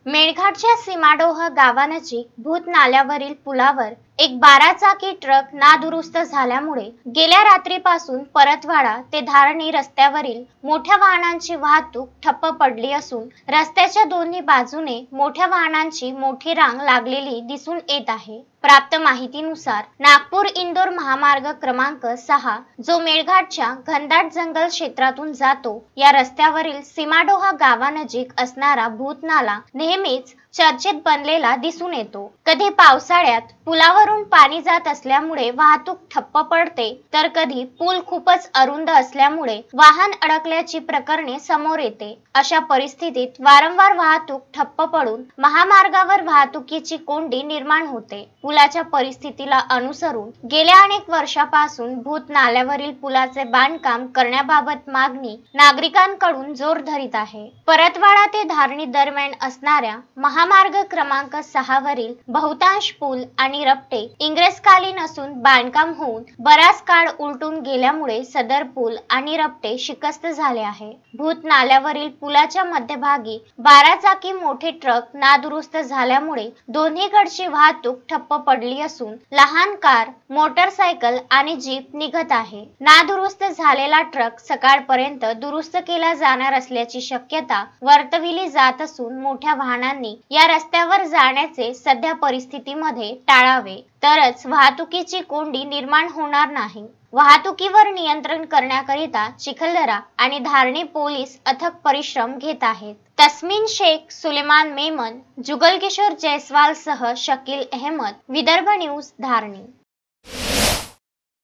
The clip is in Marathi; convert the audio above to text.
मेळघाटच्या सीमाडोह गावानजीक भूत नाल्यावरील पुलावर एक 12 चाकी ट्रक नादुरुस्त झाल्यामुळे गेल्या रात्रीपासून परतवाडा ते धारणी रस्त्यावरील मोठ्या वाहनांची वाहतूक ठप्प पडली असून रस्त्याच्या दोन्ही बाजूने मोठ्या वाहनांची मोठी रांग लागलेली दिसून येत आहे। प्राप्त माहितीनुसार नागपूर इंदोर महामार्ग क्रमांक 6 जो मेळघाटच्या घनदाट जंगल क्षेत्रातून जातो या रस्त्यावरील सीमाडोह गावानजीक असणारा भूत नाला नेहमीच चर्चेत बनलेला दिसून येतो। कधी पावसाळ्यात पुलावरून पाणी जात असल्यामुळे वाहतूक ठप्प पडते तर कधी पूल खूपच अरुंद असल्यामुळे वाहन अडकल्याची प्रकरणे समोर येते। अशा परिस्थितीत वारंवार वाहतूक ठप्प पडून महामार्गावर वाहतुकीची कोंडी निर्माण होते। पुलाच्या परिस्थितीला अनुसरून गेल्या अनेक वर्षापासून भूत नाल्यावरील पुलाचे बांधकाम करण्याबाबत मागणी नागरिकांकडून जोर धरीत आहे। परतवाडा ते धारणी दरम्यान असणाऱ्या महामार्ग क्रमांक 6 वरील बहुतांश पूल आणि रपटे इंग्रजकालीन असून बांधकाम होऊन बराच काळ उलटून गेल्यामुळे सदर पूल आणि रपटे शिकस्त झाले आहे। भूत नाल्यावरील पुलाच्या मध्यभागी 12 चाकी मोठे ट्रक नादुरुस्त झाल्यामुळे दोन्हीकडची वाहतूक ठप्प पडली असून लहान कार, मोटरसायकल आणि जीप निघत आहे। नादुरुस्त झालेला ट्रक सकाळपर्यंत दुरुस्त केला जाणार असल्याची शक्यता वर्तविली जात असून मोठ्या वाहनांनी या रस्त्यावर जाण्याचे सध्या परिस्थितीमध्ये टाळावे तरच वाहतुकीची कोंडी निर्माण होणार नाही। वाहतुकीवर नियंत्रण करण्याकरिता चिखलदरा आणि धारणी पोलीस अथक परिश्रम घेत आहेत। तस्मीन शेख, सुलेमान मेमन, जुगल किशोर जयस्वाल सह शकील अहमद, विदर्भ न्यूज, धारणी।